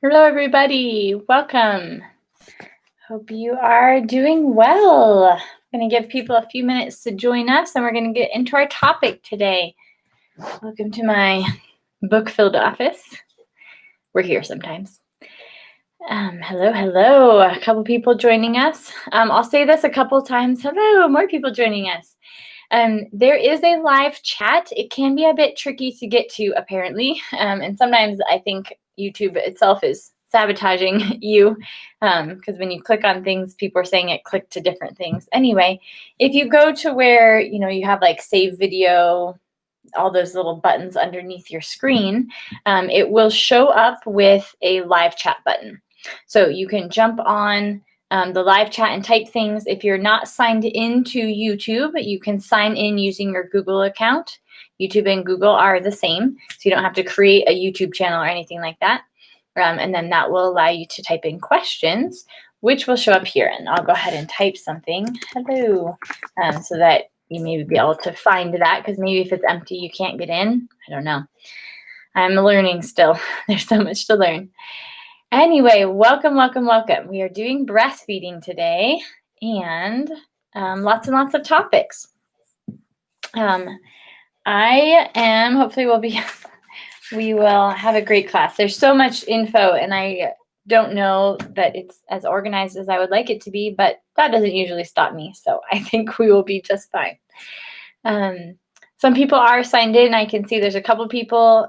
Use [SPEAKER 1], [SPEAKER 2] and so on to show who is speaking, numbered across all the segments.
[SPEAKER 1] Hello, everybody. Welcome. Hope you are doing well. I'm going to give people a few minutes to join us, and we're going to get into our topic today. Welcome to my book-filled office. We're here sometimes. Hello. A couple people joining us. I'll say this a couple times. Hello, more people joining us. There is a live chat. It can be a bit tricky to get to, apparently. And sometimes I think YouTube itself is sabotaging you because when you click on things, people are saying it clicked to different things. Anyway, if you go to where, you have like save video, all those little buttons underneath your screen, it will show up with a live chat button. So you can jump on the live chat and type things. If you're not signed into YouTube, you can sign in using your Google account. YouTube and Google are the same, so you don't have to create a YouTube channel or anything like that. And then that will allow you to type in questions, which will show up here. And I'll go ahead and type something, hello, so that you may be able to find that, because maybe if it's empty, you can't get in. I don't know. I'm learning still. There's so much to learn. Anyway, welcome. We are doing breastfeeding today, and lots and lots of topics. Hopefully we will have a great class. There's so much info, and I don't know that it's as organized as I would like it to be, but that doesn't usually stop me, so I think we will be just fine. Some people are signed in. I can see there's a couple people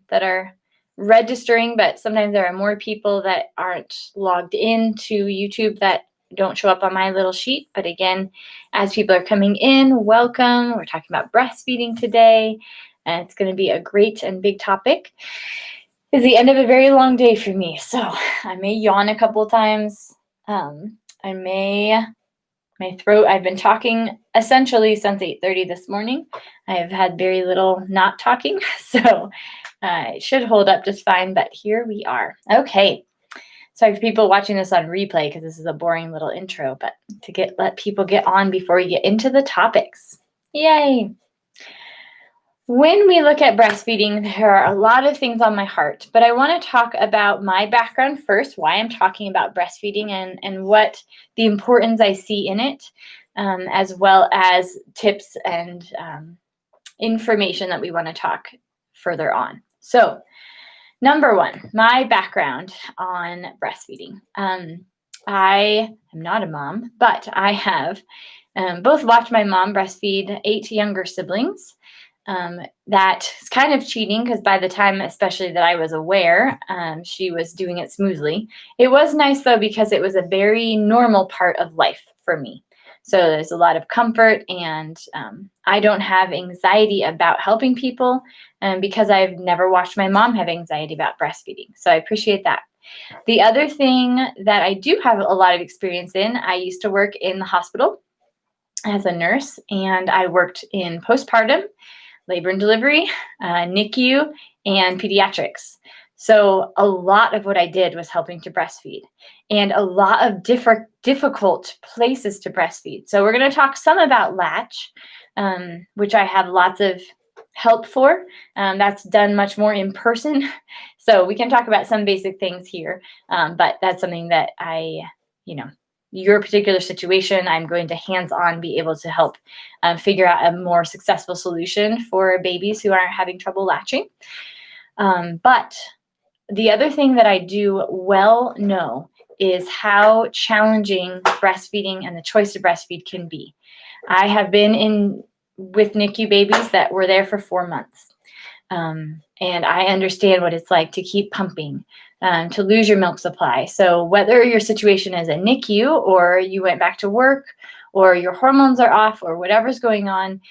[SPEAKER 1] that are registering, but sometimes there are more people that aren't logged into YouTube that don't show up on my little sheet. But again, as people are coming in, welcome. We're talking about breastfeeding today, and it's going to be a great and big topic. It's the end of a very long day for me, so I may yawn a couple times. My throat, I've been talking essentially since 8:30 this morning. I have had very little not talking, so it should hold up just fine, but here we are. Okay, sorry for people watching this on replay because this is a boring little intro, but to let people get on before we get into the topics. Yay! When we look at breastfeeding, there are a lot of things on my heart, but I want to talk about my background first, why I'm talking about breastfeeding and what the importance I see in it, as well as tips and information that we want to talk further on. So, number one, my background on breastfeeding. I am not a mom, but I have both watched my mom breastfeed 8 younger siblings. That is kind of cheating because by the time, especially that I was aware, she was doing it smoothly. It was nice though because it was a very normal part of life for me. So there's a lot of comfort, and I don't have anxiety about helping people because I've never watched my mom have anxiety about breastfeeding. So I appreciate that. The other thing that I do have a lot of experience in, I used to work in the hospital as a nurse, and I worked in postpartum, labor and delivery, NICU, and pediatrics. So a lot of what I did was helping to breastfeed, and a lot of difficult places to breastfeed. So we're going to talk some about latch, which I have lots of help for. That's done much more in person. So we can talk about some basic things here, but that's something that your particular situation, I'm going to hands-on be able to help figure out a more successful solution for babies who aren't having trouble latching. But the other thing that I do well know is how challenging breastfeeding and the choice to breastfeed can be. I have been with NICU babies that were there for 4 months. And I understand what it's like to keep pumping, to lose your milk supply. So whether your situation is a NICU or you went back to work or your hormones are off or whatever's going on,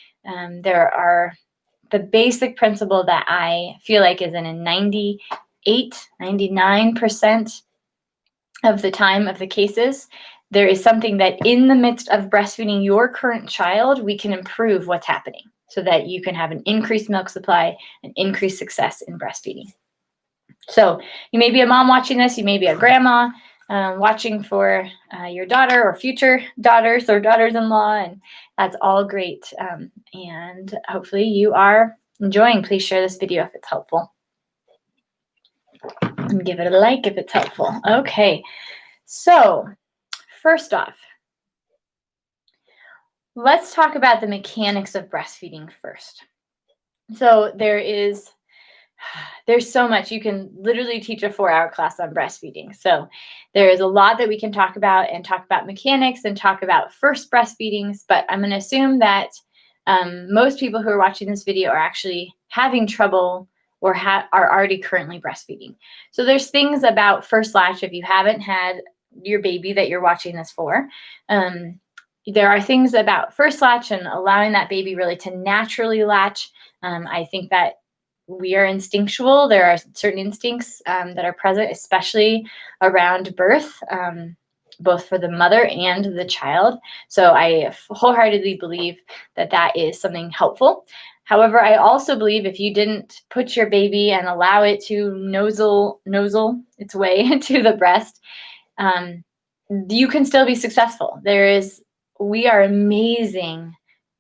[SPEAKER 1] there are the basic principle that I feel like is in a 99% of the time of the cases, there is something that in the midst of breastfeeding your current child, we can improve what's happening so that you can have an increased milk supply and increased success in breastfeeding. So you may be a mom watching this, you may be a grandma watching for your daughter or future daughters or daughters-in-law, and that's all great. And hopefully you are enjoying. Please share this video if it's helpful. And give it a like if it's helpful. Okay, so first off, let's talk about the mechanics of breastfeeding first. So there's so much. You can literally teach a 4-hour class on breastfeeding. So there is a lot that we can talk about, and talk about mechanics and talk about first breastfeedings, but I'm going to assume that most people who are watching this video are actually having trouble or are already currently breastfeeding. So there's things about first latch if you haven't had your baby that you're watching this for. There are things about first latch and allowing that baby really to naturally latch. I think that we are instinctual. There are certain instincts that are present, especially around birth, both for the mother and the child. So I wholeheartedly believe that that is something helpful. However, I also believe if you didn't put your baby and allow it to nozzle its way to the breast, you can still be successful. We are amazing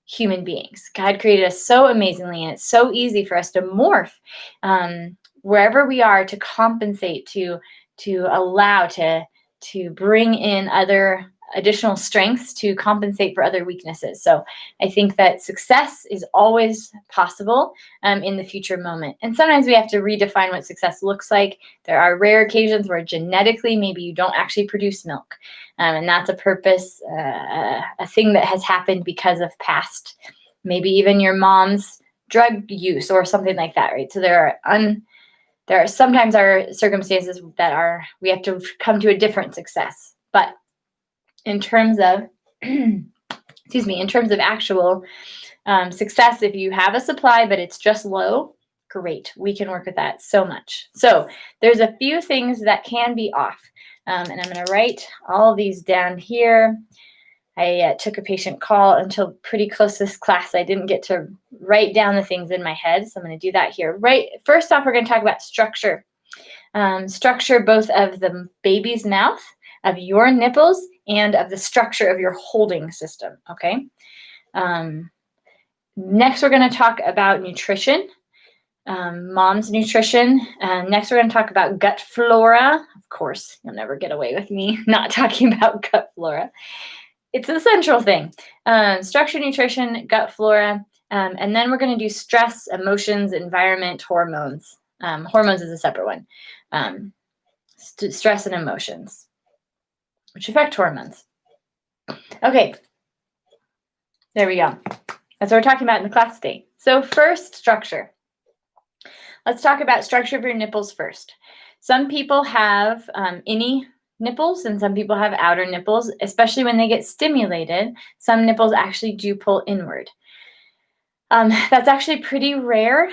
[SPEAKER 1] human beings. God created us so amazingly, and it's so easy for us to morph wherever we are to compensate, to allow, to bring in other additional strengths to compensate for other weaknesses. So I think that success is always possible in the future moment. And sometimes we have to redefine what success looks like. There are rare occasions where genetically maybe you don't actually produce milk. And that's a purpose, a thing that has happened because of past, maybe even your mom's drug use or something like that, right? So there are sometimes our circumstances that we have to come to a different success. But in terms of, in terms of actual success, if you have a supply but it's just low, great. We can work with that so much. So there's a few things that can be off. And I'm going to write all these down here. I took a patient call until pretty close to this class. I didn't get to write down the things in my head, so I'm going to do that here. Right. First off, we're going to talk about structure. Structure both of the baby's mouth, of your nipples, and of the structure of your holding system, okay? Next, we're going to talk about nutrition, mom's nutrition. Next, we're going to talk about gut flora. Of course, you'll never get away with me not talking about gut flora. It's a central thing. Structure, nutrition, gut flora, and then we're going to do stress, emotions, environment, hormones. Hormones is a separate one. Stress and emotions, which affect hormones. Okay, there we go. That's what we're talking about in the class today. So first, structure. Let's talk about structure of your nipples first. Some people have innie nipples and some people have outer nipples, especially when they get stimulated. Some nipples actually do pull inward. That's actually pretty rare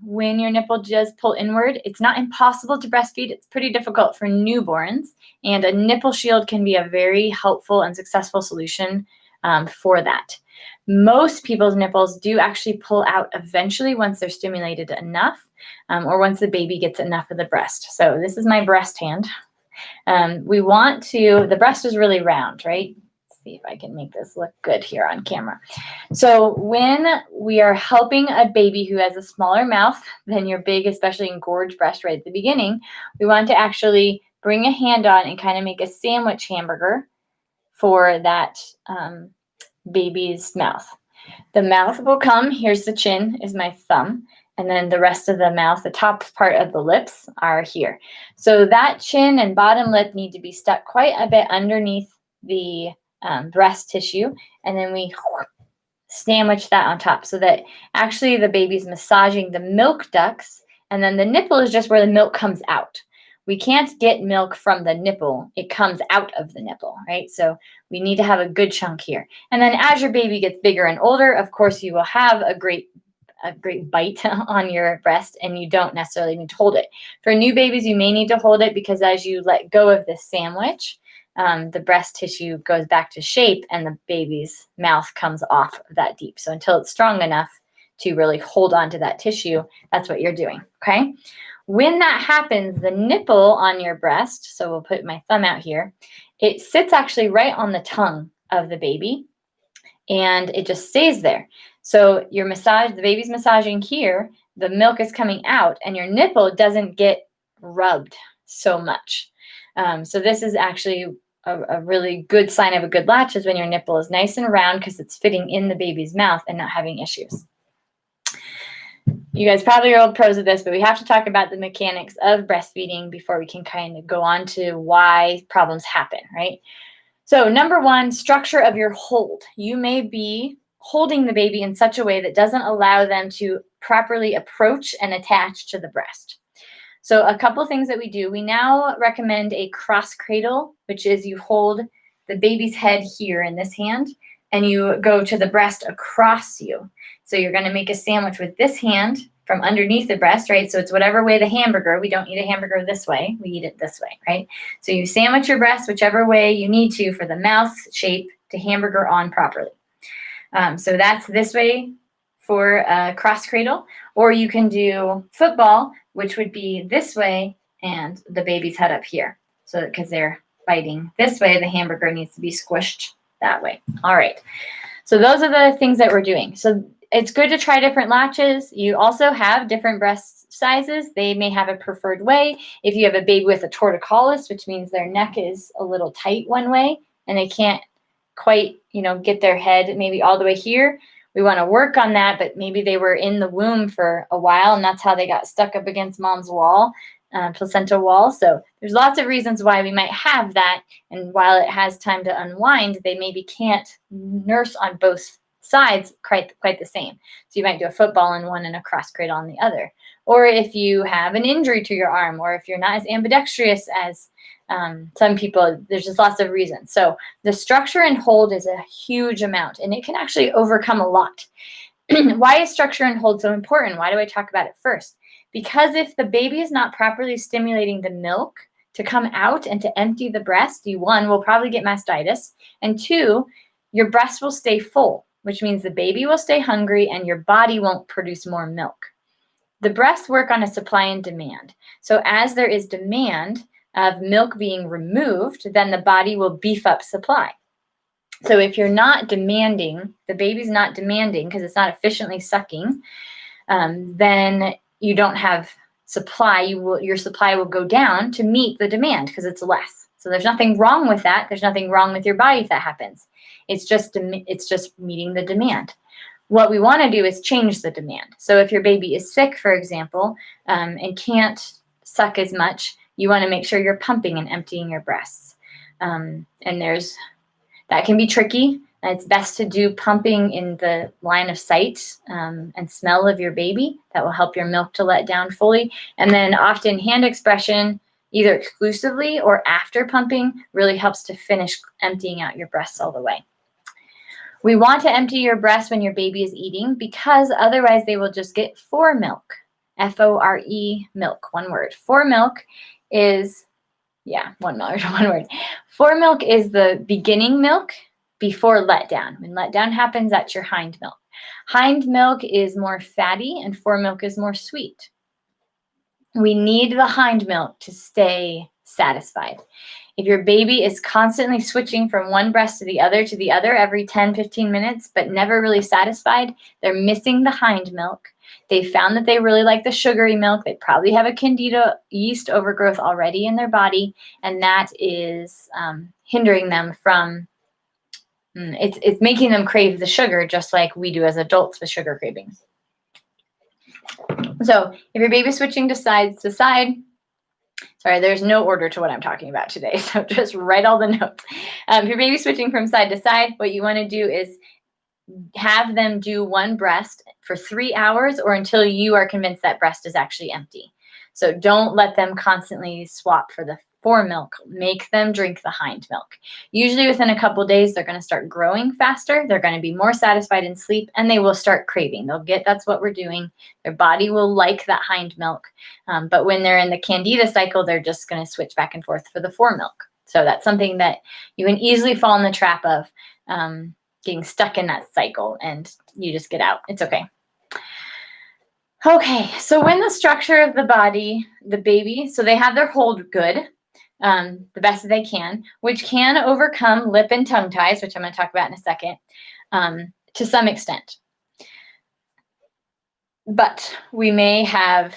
[SPEAKER 1] when your nipple does pull inward. It's not impossible to breastfeed. It's pretty difficult for newborns, and a nipple shield can be a very helpful and successful solution for that. Most people's nipples do actually pull out eventually once they're stimulated enough, or once the baby gets enough of the breast. So this is my breast hand. The breast is really round, right? See if I can make this look good here on camera. So when we are helping a baby who has a smaller mouth than your big, especially engorged breast right at the beginning, we want to actually bring a hand on and kind of make a sandwich hamburger for that baby's mouth. The mouth will come, here's the chin, is my thumb, and then the rest of the mouth, the top part of the lips are here. So that chin and bottom lip need to be stuck quite a bit underneath the breast tissue, and then we sandwich that on top so that actually the baby's massaging the milk ducts, and then the nipple is just where the milk comes out. We can't get milk from the nipple. It comes out of the nipple, right? So we need to have a good chunk here. And then as your baby gets bigger and older, of course, you will have a great bite on your breast, and you don't necessarily need to hold it. For new babies, you may need to hold it because as you let go of the sandwich, the breast tissue goes back to shape and the baby's mouth comes off of that deep. So until it's strong enough to really hold on to that tissue, that's what you're doing, okay? When that happens, the nipple on your breast, so we'll put my thumb out here, it sits actually right on the tongue of the baby, and it just stays there. So the baby's massaging here, the milk is coming out, and your nipple doesn't get rubbed so much. So this is actually a really good sign of a good latch is when your nipple is nice and round because it's fitting in the baby's mouth and not having issues. You guys probably are old pros of this, but we have to talk about the mechanics of breastfeeding before we can kind of go on to why problems happen, right? So number one, structure of your hold. You may be holding the baby in such a way that doesn't allow them to properly approach and attach to the breast. So a couple things that we do, we now recommend a cross cradle, which is you hold the baby's head here in this hand and you go to the breast across you. So you're going to make a sandwich with this hand from underneath the breast, right? So it's whatever way the hamburger, we don't eat a hamburger this way, we eat it this way, right? So you sandwich your breast whichever way you need to for the mouth shape to hamburger on properly. So that's this way for a cross cradle, or you can do football, which would be this way and the baby's head up here. So because they're biting this way, the hamburger needs to be squished that way. All right. So those are the things that we're doing. So it's good to try different latches. You also have different breast sizes. They may have a preferred way. If you have a baby with a torticollis, which means their neck is a little tight one way and they can't quite, get their head maybe all the way here, we want to work on that, but maybe they were in the womb for a while and that's how they got stuck up against mom's wall, placenta wall. So there's lots of reasons why we might have that. And while it has time to unwind, they maybe can't nurse on both sides quite the same. So you might do a football in one and a cross cradle on the other. Or if you have an injury to your arm, or if you're not as ambidextrous as some people, there's just lots of reasons. So the structure and hold is a huge amount, and it can actually overcome a lot. Why is structure and hold so important? Why do I talk about it first? Because if the baby is not properly stimulating the milk to come out and to empty the breast, you, one, will probably get mastitis, and two, your breast will stay full, which means the baby will stay hungry and your body won't produce more milk. The breasts work on a supply and demand. So as there is demand of milk being removed, then the body will beef up supply. So if you're not demanding, the baby's not demanding because it's not efficiently sucking, then you don't have supply. Your supply will go down to meet the demand because it's less. So there's nothing wrong with that. There's nothing wrong with your body if that happens. It's just meeting the demand. What we want to do is change the demand. So if your baby is sick, for example, and can't suck as much, you want to make sure you're pumping and emptying your breasts. And that can be tricky. It's best to do pumping in the line of sight and smell of your baby. That will help your milk to let down fully. And then often hand expression, either exclusively or after pumping, really helps to finish emptying out your breasts all the way. We want to empty your breast when your baby is eating because otherwise they will just get fore milk. F-O-R-E, milk, one word. Fore milk is, one word. Fore milk is the beginning milk before letdown. When letdown happens, that's your hind milk. Hind milk is more fatty and fore milk is more sweet. We need the hind milk to stay satisfied. If your baby is constantly switching from one breast to the other every 10, 15 minutes, but never really satisfied, they're missing the hind milk. They found that they really like the sugary milk. They probably have a candida yeast overgrowth already in their body, and that is hindering them from, it's making them crave the sugar just like we do as adults with sugar cravings. So if your baby's switching to side, sorry, there's no order to what I'm talking about today, so just write all the notes. If your baby's switching from side to side, what you want to do is have them do one breast for 3 hours or until you are convinced that breast is actually empty. So don't let them constantly swap for the fore milk. Make them drink the hind milk. Usually within a couple days, they're going to start growing faster. They're going to be more satisfied in sleep, and they will start craving. They'll get that's what we're doing. Their body will like that hind milk. But when they're in the candida cycle, they're just going to switch back and forth for the fore milk. So that's something that you can easily fall in the trap of getting stuck in that cycle, and you just get out. It's okay. Okay, so when the structure of the body, the baby, so they have their hold good, the best that they can, which can overcome lip and tongue ties, which I'm going to talk about in a second, to some extent. But we may have,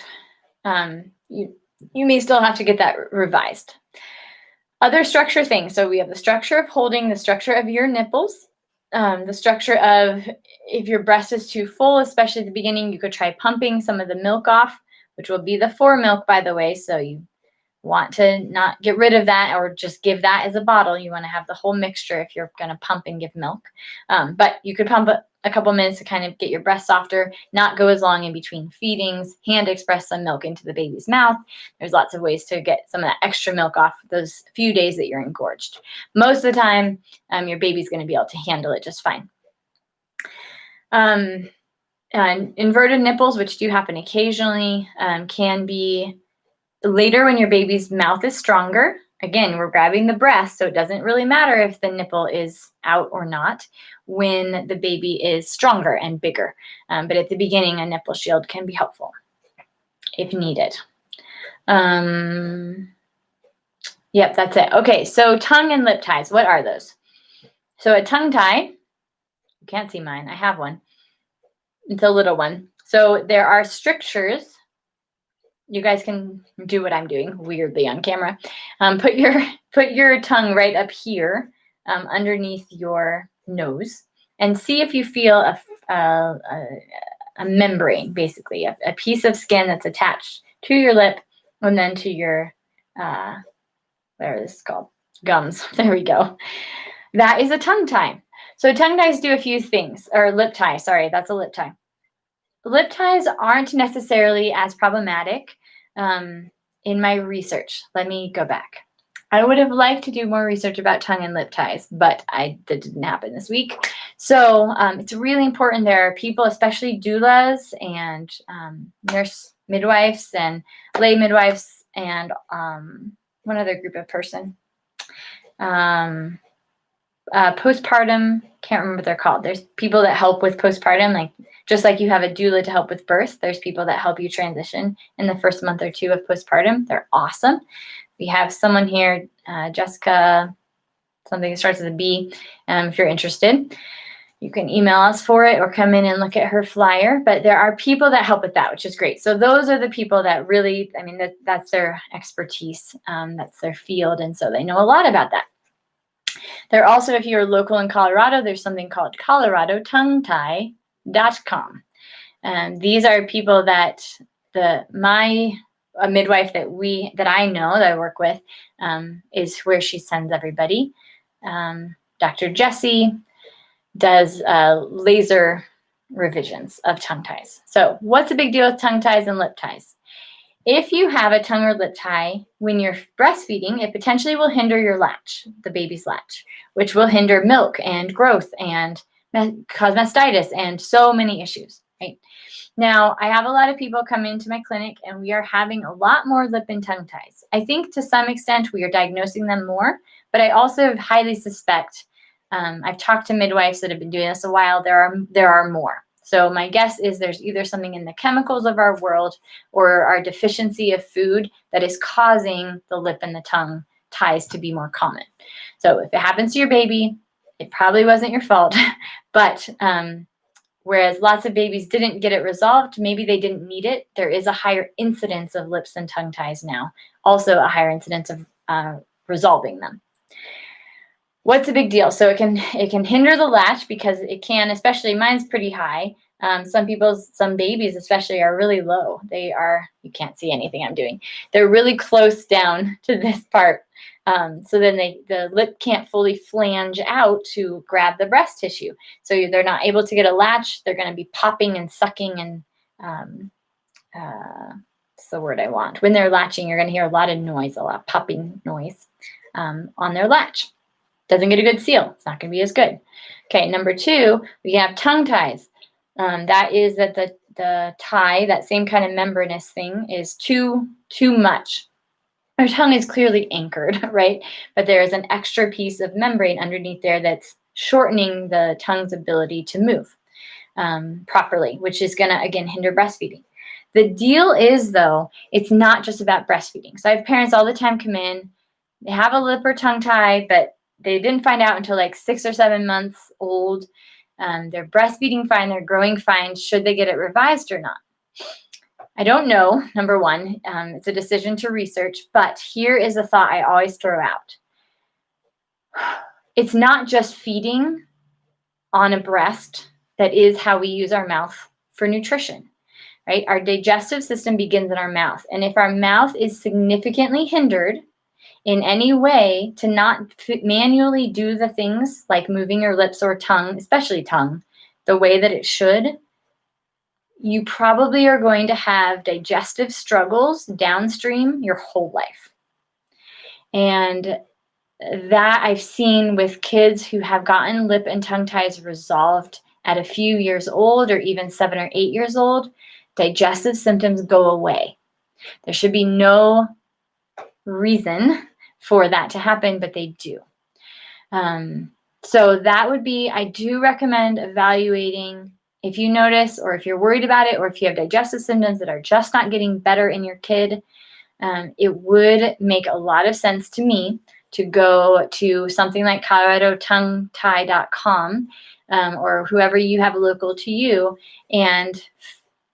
[SPEAKER 1] you may still have to get that revised. Other structure things. So we have the structure of holding, the structure of your nipples, the structure of if your breast is too full, especially at the beginning, you could try pumping some of the milk off, which will be the fore milk, by the way. So you want to not get rid of that or just give that as a bottle. You want to have the whole mixture if you're going to pump and give milk. But you could pump a couple minutes to kind of get your breast softer, not go as long in between feedings, hand express some milk into the baby's mouth. There's lots of ways to get some of that extra milk off those few days that you're engorged. Most of the time, your baby's going to be able to handle it just fine. And inverted nipples, which do happen occasionally, can be later when your baby's mouth is stronger. Again, we're grabbing the breast, so it doesn't really matter if the nipple is out or not when the baby is stronger and bigger. But at the beginning, a nipple shield can be helpful if needed. Yep, that's it. Okay, so tongue and lip ties, what are those? So a tongue tie, you can't see mine, I have one. It's a little one. So there are strictures. You guys can do what I'm doing weirdly on camera. Put your tongue right up here underneath your nose and see if you feel a membrane, basically, a piece of skin that's attached to your lip and then to your, whatever this is called, gums. There we go. That is a tongue tie. So tongue ties do a few things, or lip tie, sorry, that's a lip tie. Lip ties aren't necessarily as problematic in my research. Let me go back. I would have liked to do more research about tongue and lip ties, but that didn't happen this week. So it's really important. There are people, especially doulas and nurse midwives and lay midwives and one other group of person. Postpartum, can't remember what they're called. There's people that help with postpartum, just like you have a doula to help with birth, there's people that help you transition in the first month or two of postpartum. They're awesome. We have someone here, Jessica, something that starts with a B. If you're interested, you can email us for it or come in and look at her flyer. But there are people that help with that, which is great. So those are the people that really, that's their expertise. That's their field. And so they know a lot about that. There are also, if you're local in Colorado, there's something called ColoradoTongueTie.com. These are people that a midwife that I know, that I work with, is where she sends everybody. Dr. Jessie does laser revisions of tongue ties. So what's the big deal with tongue ties and lip ties? If you have a tongue or lip tie when you're breastfeeding, it potentially will hinder your latch, the baby's latch, which will hinder milk and growth and cause mastitis and so many issues, right? Now, I have a lot of people come into my clinic and we are having a lot more lip and tongue ties. I think to some extent we are diagnosing them more, but I also highly suspect, I've talked to midwives that have been doing this a while, there are more. So my guess is there's either something in the chemicals of our world or our deficiency of food that is causing the lip and the tongue ties to be more common. So if it happens to your baby, it probably wasn't your fault. But whereas lots of babies didn't get it resolved, maybe they didn't need it, there is a higher incidence of lips and tongue ties now. Also a higher incidence of resolving them. What's the big deal? So it can hinder the latch because it can, especially mine's pretty high. Some babies especially are really low. You can't see anything I'm doing. They're really close down to this part. So then the lip can't fully flange out to grab the breast tissue. So they're not able to get a latch. They're going to be popping and sucking and, what's the word I want? When they're latching, you're going to hear a lot of noise, a lot of popping noise on their latch. Doesn't get a good seal. It's not going to be as good. Okay, number 2, we have tongue ties. That is that the tie, that same kind of membranous thing, is too much. Our tongue is clearly anchored, right? But there is an extra piece of membrane underneath there that's shortening the tongue's ability to move properly, which is going to, again, hinder breastfeeding. The deal is, though, it's not just about breastfeeding. So I have parents all the time come in, they have a lip or tongue tie, but they didn't find out until like 6 or 7 months old. They're breastfeeding fine. They're growing fine. Should they get it revised or not? I don't know, number one. It's a decision to research, but here is a thought I always throw out. It's not just feeding on a breast that is how we use our mouth for nutrition, right? Our digestive system begins in our mouth. And if our mouth is significantly hindered in any way to not manually do the things like moving your lips or tongue, especially tongue, the way that it should, you probably are going to have digestive struggles downstream your whole life. And that I've seen with kids who have gotten lip and tongue ties resolved at a few years old or even 7 or 8 years old, digestive symptoms go away. There should be no reason for that to happen, but they do. So that would be, I do recommend evaluating if you notice, or if you're worried about it, or if you have digestive symptoms that are just not getting better in your kid. It would make a lot of sense to me to go to something like coloradotonguetie.com or whoever you have local to you and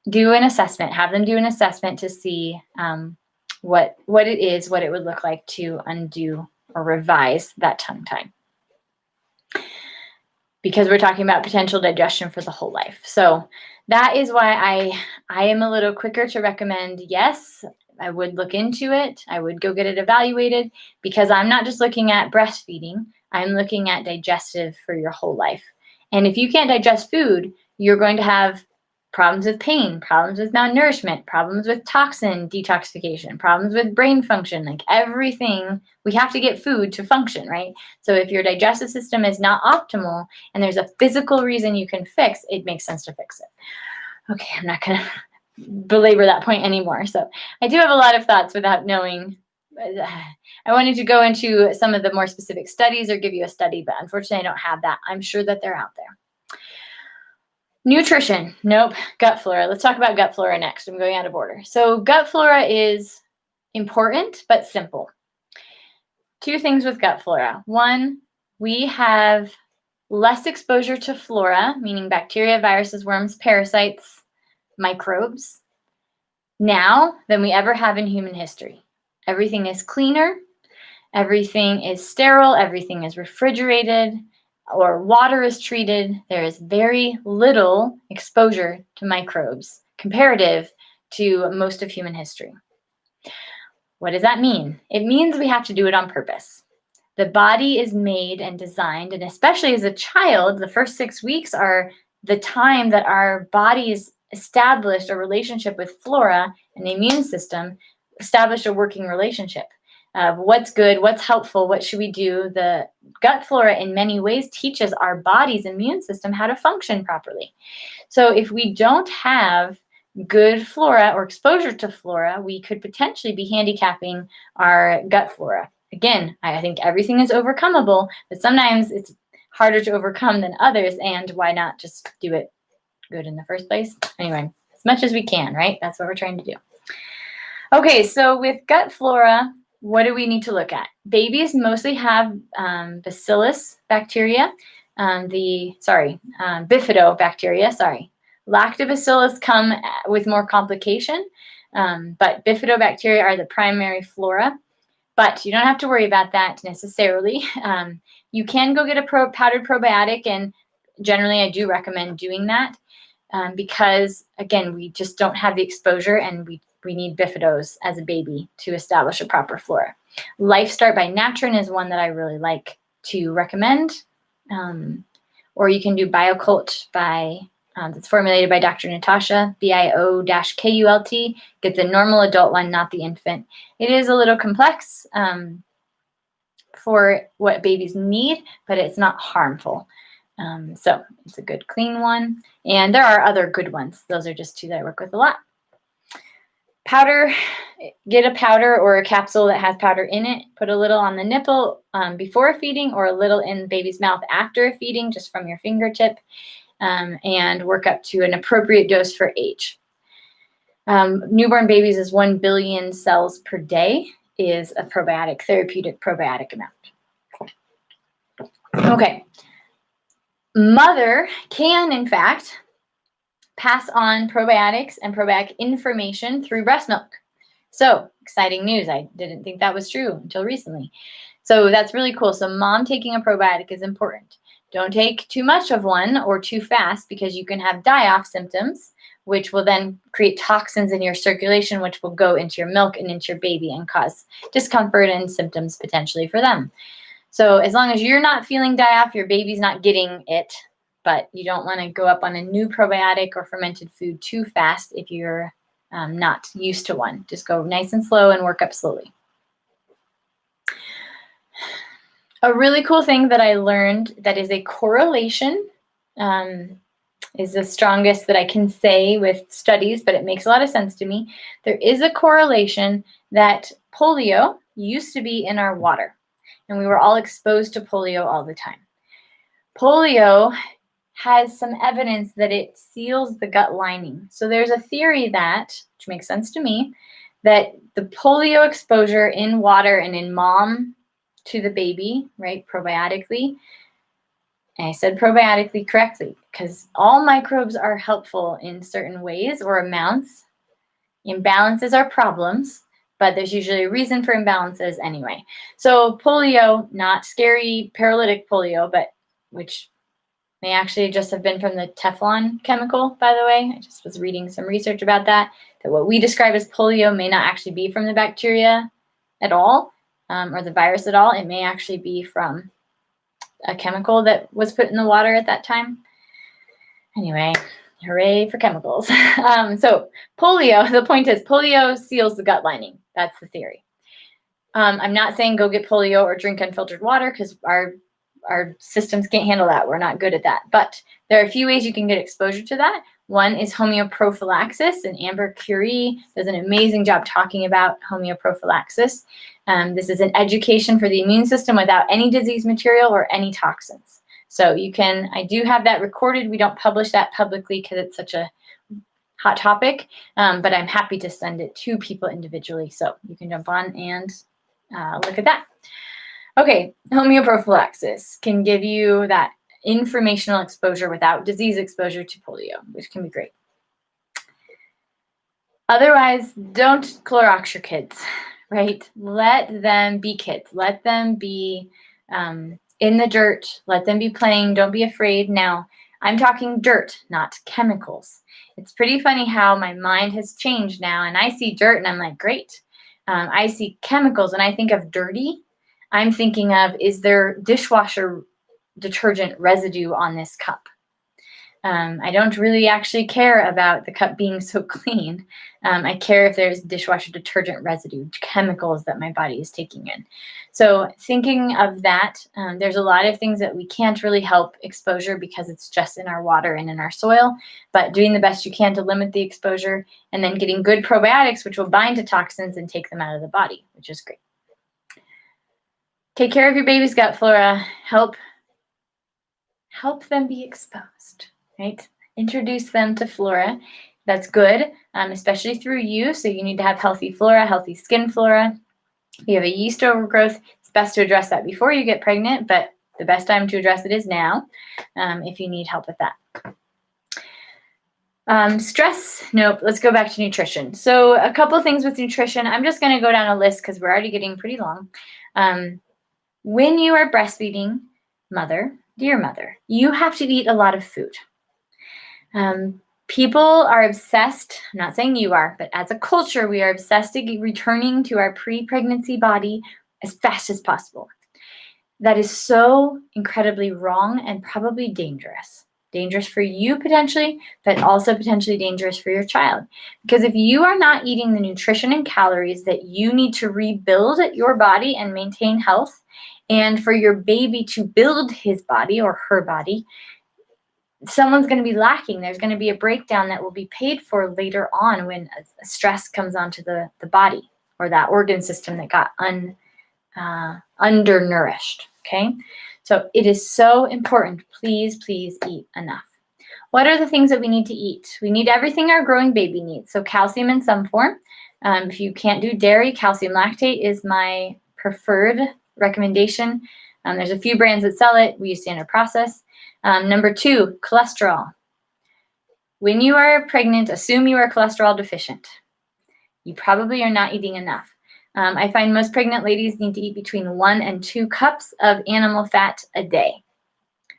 [SPEAKER 1] do an assessment, have them do an assessment to see what it is, what it would look like to undo or revise that tongue tie. Because we're talking about potential digestion for the whole life. So that is why I am a little quicker to recommend, yes, I would look into it. I would go get it evaluated because I'm not just looking at breastfeeding. I'm looking at digestive for your whole life. And if you can't digest food, you're going to have problems with pain, problems with malnourishment, problems with toxin detoxification, problems with brain function, like everything. We have to get food to function, right? So if your digestive system is not optimal and there's a physical reason you can fix, it makes sense to fix it. Okay, I'm not going to belabor that point anymore. So I do have a lot of thoughts without knowing. I wanted to go into some of the more specific studies or give you a study, but unfortunately I don't have that. I'm sure that they're out there. Nutrition, nope. Gut flora. Let's talk about gut flora next. I'm going out of order. So gut flora is important, but simple. Two things with gut flora. One, we have less exposure to flora, meaning bacteria, viruses, worms, parasites, microbes, now than we ever have in human history. Everything is cleaner. Everything is sterile. Everything is refrigerated. Or water is treated. There is very little exposure to microbes comparative to most of human history. What does that mean? It means we have to do it on purpose. The body is made and designed, and especially as a child, the first 6 weeks are the time that our bodies established a relationship with flora and the immune system, established a working relationship. What's good, what's helpful, what should we do? The gut flora in many ways teaches our body's immune system how to function properly. So if we don't have good flora or exposure to flora, we could potentially be handicapping our gut flora. Again, I think everything is overcomable, but sometimes it's harder to overcome than others, and why not just do it good in the first place? Anyway, as much as we can, right? That's what we're trying to do. Okay, so with gut flora, what do we need to look at? Babies mostly have bacillus bacteria, bifidobacteria, Lactobacillus come with more complication, but bifidobacteria are the primary flora. But you don't have to worry about that necessarily. You can go get a powdered probiotic, and generally I do recommend doing that because, again, we just don't have the exposure, and we need bifidos as a baby to establish a proper flora. Life Start by Natron is one that I really like to recommend. Or you can do BioCult that's formulated by Dr. Natasha, BIO-KULT. Get the normal adult one, not the infant. It is a little complex for what babies need, but it's not harmful. So it's a good clean one. And there are other good ones. Those are just two that I work with a lot. Powder, get a powder or a capsule that has powder in it. Put a little on the nipple before feeding, or a little in baby's mouth after feeding, just from your fingertip, and work up to an appropriate dose for age. Newborn babies is 1 billion cells per day is a therapeutic probiotic amount. Okay. Mother can, in fact, pass on probiotics and probiotic information through breast milk. So exciting news. I didn't think that was true until recently. So that's really cool. So mom taking a probiotic is important. Don't take too much of one or too fast because you can have die-off symptoms, which will then create toxins in your circulation, which will go into your milk and into your baby and cause discomfort and symptoms potentially for them. So as long as you're not feeling die-off, your baby's not getting it, but you don't want to go up on a new probiotic or fermented food too fast if you're not used to one. Just go nice and slow and work up slowly. A really cool thing that I learned that is a correlation, is the strongest that I can say with studies, but it makes a lot of sense to me. There is a correlation that polio used to be in our water, and we were all exposed to polio all the time. Polio has some evidence that it seals the gut lining. So there's a theory that, which makes sense to me, that the polio exposure in water and in mom to the baby, right, probiotically, and I said probiotically correctly because all microbes are helpful in certain ways or amounts. Imbalances are problems, but there's usually a reason for imbalances anyway. So polio, not scary paralytic polio, but which may actually just have been from the Teflon chemical, by the way. I just was reading some research about that what we describe as polio may not actually be from the bacteria at all, or the virus at all. It may actually be from a chemical that was put in the water at that time. Anyway, hooray for chemicals. So polio, the point is polio seals the gut lining. That's the theory. I'm not saying go get polio or drink unfiltered water because our systems can't handle that. We're not good at that. But there are a few ways you can get exposure to that. One is homeoprophylaxis, and Amber Curie does an amazing job talking about homeoprophylaxis. This is an education for the immune system without any disease material or any toxins. So you can, I do have that recorded. We don't publish that publicly because it's such a hot topic, but I'm happy to send it to people individually. So you can jump on and look at that. Okay, homeoprophylaxis can give you that informational exposure without disease exposure to polio, which can be great. Otherwise, don't Clorox your kids, right? Let them be kids. Let them be in the dirt. Let them be playing. Don't be afraid. Now, I'm talking dirt, not chemicals. It's pretty funny how my mind has changed now, and I see dirt and I'm like, great. I see chemicals and I think of dirty. I'm thinking of, is there dishwasher detergent residue on this cup? I don't really actually care about the cup being so clean. I care if there's dishwasher detergent residue, chemicals that my body is taking in. So thinking of that, there's a lot of things that we can't really help exposure because it's just in our water and in our soil, but doing the best you can to limit the exposure and then getting good probiotics, which will bind to toxins and take them out of the body, which is great. Take care of your baby's gut flora. Help them be exposed, right? Introduce them to flora. That's good, especially through you. So you need to have healthy flora, healthy skin flora. If you have a yeast overgrowth, it's best to address that before you get pregnant, but the best time to address it is now if you need help with that. Stress, nope, let's go back to nutrition. So a couple things with nutrition. I'm just going to go down a list because we're already getting pretty long. When you are breastfeeding, dear mother, you have to eat a lot of food. People are obsessed, I'm not saying you are, but as a culture, we are obsessed to returning to our pre-pregnancy body as fast as possible. That is so incredibly wrong and probably dangerous. Dangerous for you potentially, but also potentially dangerous for your child. Because if you are not eating the nutrition and calories that you need to rebuild your body and maintain health, and for your baby to build his body or her body, someone's going to be lacking. There's going to be a breakdown that will be paid for later on when a stress comes onto the body or that organ system that got undernourished, okay? So it is so important. Please, please eat enough. What are the things that we need to eat? We need everything our growing baby needs. So calcium in some form. If you can't do dairy, calcium lactate is my preferred recommendation. There's a few brands that sell it. We use standard process. Number 2, cholesterol. When you are pregnant, assume you are cholesterol deficient. You probably are not eating enough. I find most pregnant ladies need to eat between 1 and 2 cups of animal fat a day.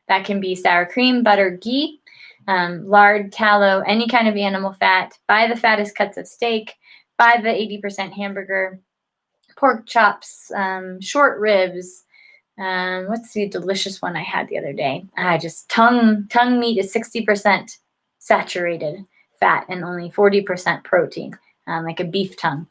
[SPEAKER 1] That can be sour cream, butter, ghee, lard, tallow, any kind of animal fat. Buy the fattest cuts of steak. Buy the 80% hamburger, pork chops, short ribs. What's the delicious one I had the other day? Just tongue meat is 60% saturated fat and only 40% protein, like a beef tongue.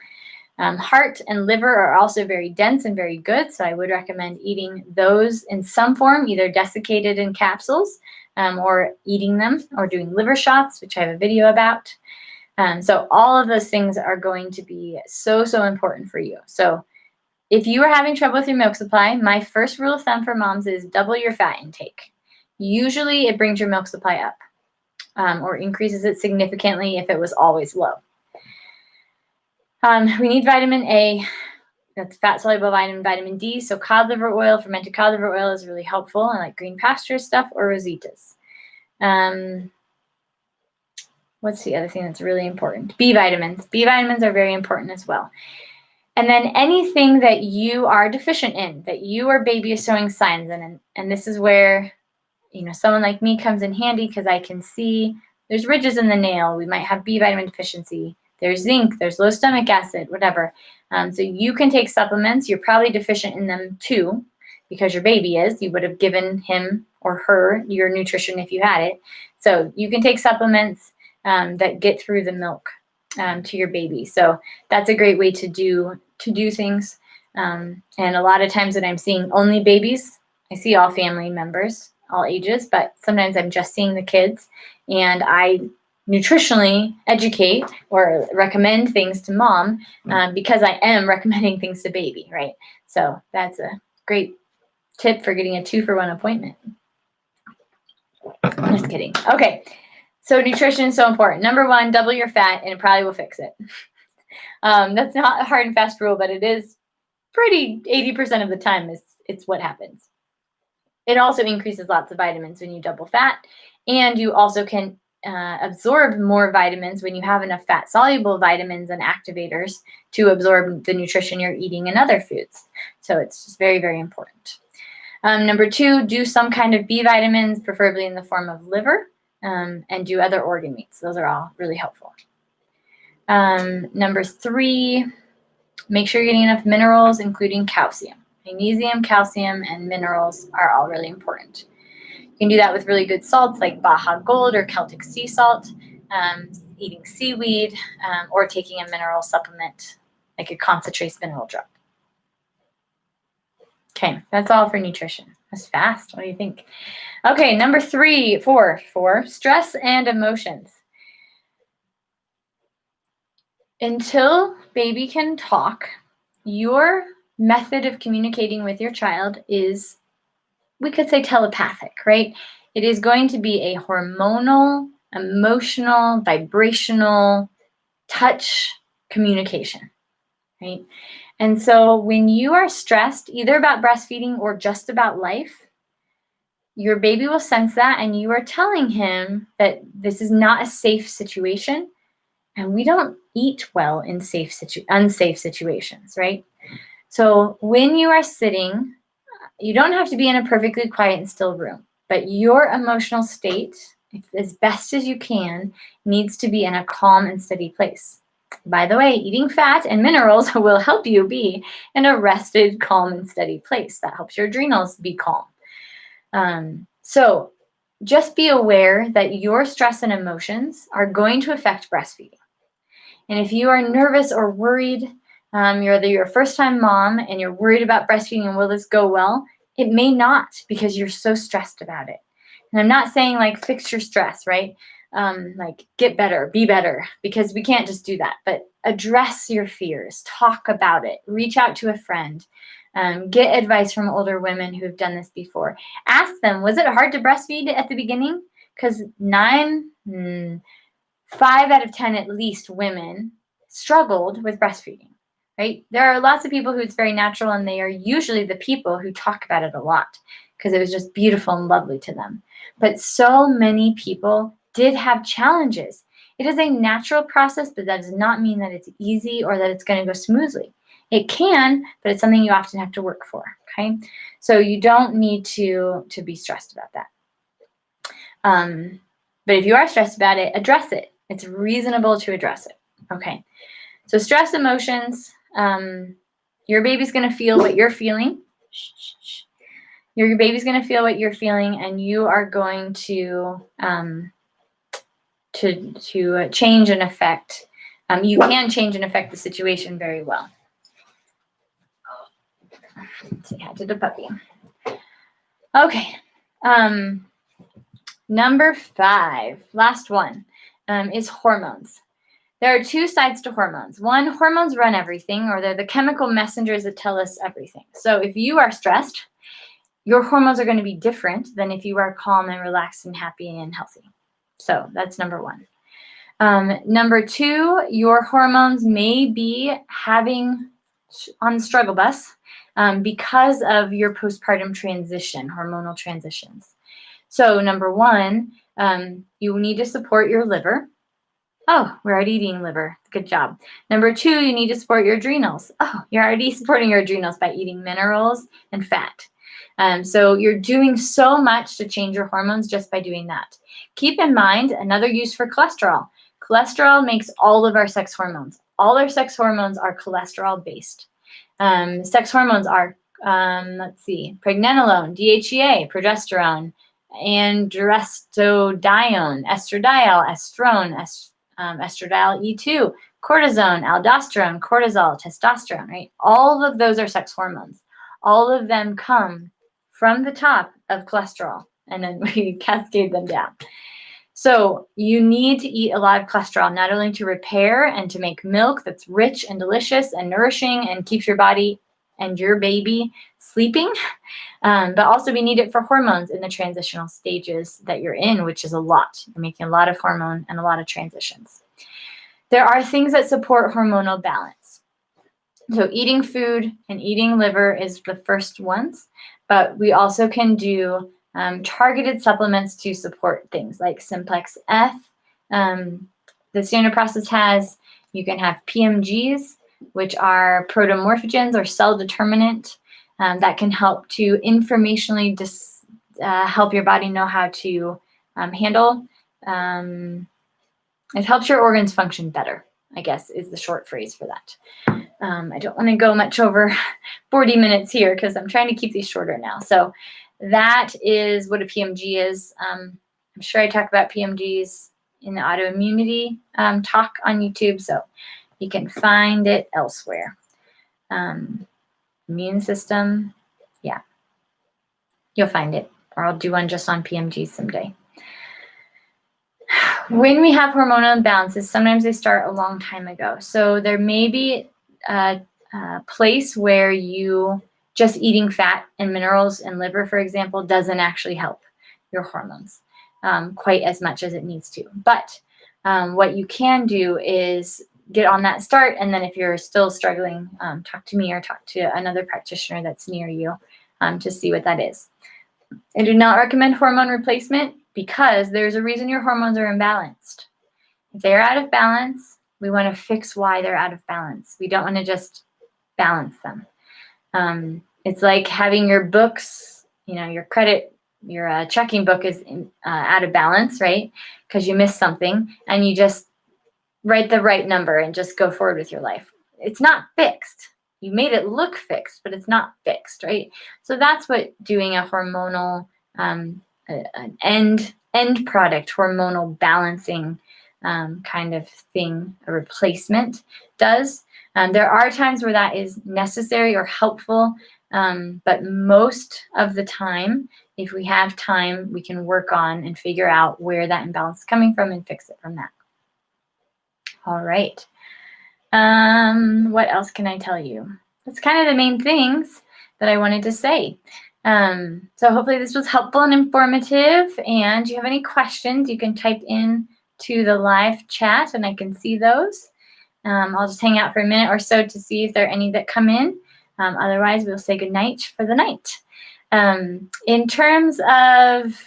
[SPEAKER 1] Heart and liver are also very dense and very good, so I would recommend eating those in some form, either desiccated in capsules or eating them or doing liver shots, which I have a video about. So all of those things are going to be so important for you. So if you are having trouble with your milk supply, my first rule of thumb for moms is double your fat intake. Usually it brings your milk supply up or increases it significantly if it was always low. We need vitamin A. That's fat-soluble vitamin D. So cod liver oil, fermented cod liver oil is really helpful. I like green pasture stuff or Rositas. What's the other thing that's really important? B vitamins. B vitamins are very important as well. And then anything that you are deficient in, that your baby is showing signs in, and this is where, someone like me comes in handy because I can see there's ridges in the nail. We might have B vitamin deficiency. There's zinc, there's low stomach acid, whatever. So you can take supplements. You're probably deficient in them too because your baby is. You would have given him or her your nutrition if you had it. So you can take supplements that get through the milk to your baby. So that's a great way to do things. And a lot of times when I'm seeing only babies, I see all family members, all ages, but sometimes I'm just seeing the kids, and I nutritionally educate or recommend things to mom because I am recommending things to baby, right? So that's a great tip for getting a 2-for-1 appointment. Just kidding. Okay, so nutrition is so important. Number 1, double your fat and it probably will fix it. That's not a hard and fast rule, but it is pretty 80% of the time it's what happens. It also increases lots of vitamins when you double fat, and you also can absorb more vitamins when you have enough fat-soluble vitamins and activators to absorb the nutrition you're eating in other foods. So it's just very, very important. Number 2, do some kind of B vitamins, preferably in the form of liver, and do other organ meats. Those are all really helpful. Number 3, make sure you're getting enough minerals, including calcium. Magnesium, calcium, and minerals are all really important. You can do that with really good salts like Baja Gold or Celtic sea salt, eating seaweed, or taking a mineral supplement like a concentrated mineral drop. Okay, that's all for nutrition. That's fast. What do you think? Okay, number 4, stress and emotions. Until baby can talk, your method of communicating with your child is, we could say, telepathic, right? It is going to be a hormonal, emotional, vibrational, touch communication, right? And so when you are stressed, either about breastfeeding or just about life, your baby will sense that, and you are telling him that this is not a safe situation, and we don't eat well in unsafe situations, right? So when you are sitting, you don't have to be in a perfectly quiet and still room, but your emotional state, as best as you can, needs to be in a calm and steady place. By the way, eating fat and minerals will help you be in a rested, calm, and steady place. That helps your adrenals be calm. So just be aware that your stress and emotions are going to affect breastfeeding. And if you are nervous or worried, you're a first-time mom and you're worried about breastfeeding and will this go well, it may not because you're so stressed about it. And I'm not saying like fix your stress, right? Like get better, be better, because we can't just do that. But address your fears, talk about it, reach out to a friend, get advice from older women who have done this before. Ask them, was it hard to breastfeed at the beginning? Because 5 out of 10 at least women struggled with breastfeeding, right? There are lots of people who it's very natural, and they are usually the people who talk about it a lot because it was just beautiful and lovely to them. But so many people did have challenges. It is a natural process, but that does not mean that it's easy or that it's going to go smoothly. It can, but it's something you often have to work for, okay? So you don't need to be stressed about that. But if you are stressed about it, address it. It's reasonable to address it, okay? So stress emotions, your baby's going to feel what you're feeling. Your baby's going to feel what you're feeling, and you are going to change and affect. You can change and affect the situation very well. Say hi to the puppy. Okay. Number 5, last one, is hormones. There are 2 sides to hormones. One, hormones run everything, or they're the chemical messengers that tell us everything. So if you are stressed, your hormones are going to be different than if you are calm and relaxed and happy and healthy. So that's number 1. Number 2, your hormones may be having on the struggle bus because of your postpartum transition, hormonal transitions. So number 1, you need to support your liver. Oh, we're already eating liver. Good job. Number 2, you need to support your adrenals. Oh, you're already supporting your adrenals by eating minerals and fat. So you're doing so much to change your hormones just by doing that. Keep in mind another use for cholesterol. Cholesterol makes all of our sex hormones. All our sex hormones are cholesterol-based. Sex hormones are, pregnenolone, DHEA, progesterone, androstenedione, estradiol, estrone, estradiol E2, cortisone, aldosterone, cortisol, testosterone, right? All of those are sex hormones. All of them come from the top of cholesterol, and then we cascade them down. So you need to eat a lot of cholesterol, not only to repair and to make milk that's rich and delicious and nourishing and keeps your body and your baby sleeping, but also we need it for hormones in the transitional stages that you're in, which is a lot. You're making a lot of hormone and a lot of transitions. There are things that support hormonal balance. So eating food and eating liver is the first ones, but we also can do targeted supplements to support things like Simplex F. The standard process has, you can have PMGs, which are protomorphogens or cell determinant, that can help to informationally help your body know how to handle. It helps your organs function better, I guess, is the short phrase for that. I don't want to go much over 40 minutes here because I'm trying to keep these shorter now. So that is what a PMG is. I'm sure I talk about PMGs in the autoimmunity talk on YouTube, so you can find it elsewhere. Immune system, yeah, you'll find it, or I'll do one just on PMGs someday. When we have hormonal imbalances, sometimes they start a long time ago. So there may be a place where you just eating fat and minerals and liver, for example, doesn't actually help your hormones quite as much as it needs to. But what you can do is get on that start, and then if you're still struggling, talk to me or talk to another practitioner that's near you to see what that is. I do not recommend hormone replacement because there's a reason your hormones are imbalanced. If they're out of balance, we want to fix why they're out of balance. We don't want to just balance them. It's like having your books, your credit, your checking book is out of balance, right? Because you missed something and you just write the right number and just go forward with your life. It's not fixed. You made it look fixed, but it's not fixed, right? So that's what doing a hormonal, an end product, hormonal balancing kind of thing, a replacement does. There are times where that is necessary or helpful, but most of the time, if we have time, we can work on and figure out where that imbalance is coming from and fix it from that. All right. What else can I tell you? That's kind of the main things that I wanted to say. So hopefully this was helpful and informative, and if you have any questions, you can type in to the live chat and I can see those. I'll just hang out for a minute or so to see if there are any that come in. Otherwise, we'll say good night for the night. In terms of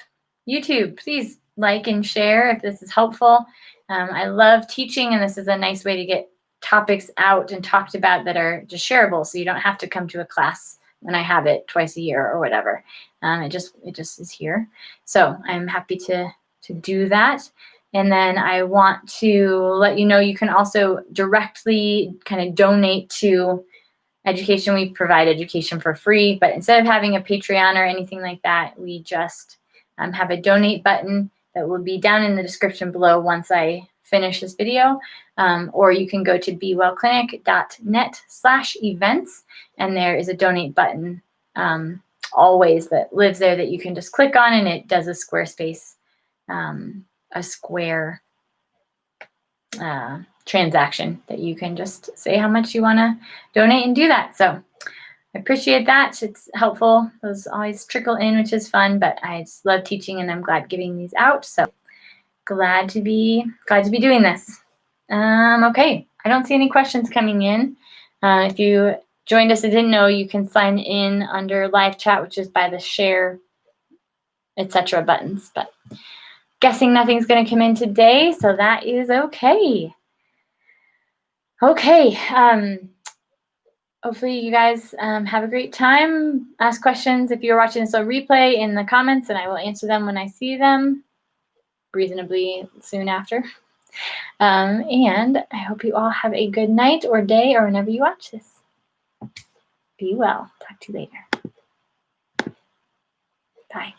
[SPEAKER 1] YouTube, please like and share if this is helpful. I love teaching, and this is a nice way to get topics out and talked about that are just shareable, so you don't have to come to a class when I have it twice a year or whatever. It just is here. So I'm happy to do that. And then I want to let you know you can also directly kind of donate to education. We provide education for free, but instead of having a Patreon or anything like that, we just have a donate button that will be down in the description below once I finish this video. Or you can go to bewellclinic.net/events, and there is a donate button always that lives there that you can just click on, and it does a Squarespace, a square transaction that you can just say how much you want to donate and do that. So I appreciate that. It's helpful. Those always trickle in, which is fun, but I just love teaching, and I'm glad giving these out. So glad to be doing this. Okay, I don't see any questions coming in. If you joined us and didn't know, you can sign in under live chat, which is by the share, etc. buttons, but guessing nothing's going to come in today, so that is okay. Okay, hopefully you guys have a great time. Ask questions if you're watching this on replay in the comments, and I will answer them when I see them reasonably soon after. And I hope you all have a good night or day or whenever you watch this. Be well. Talk to you later. Bye.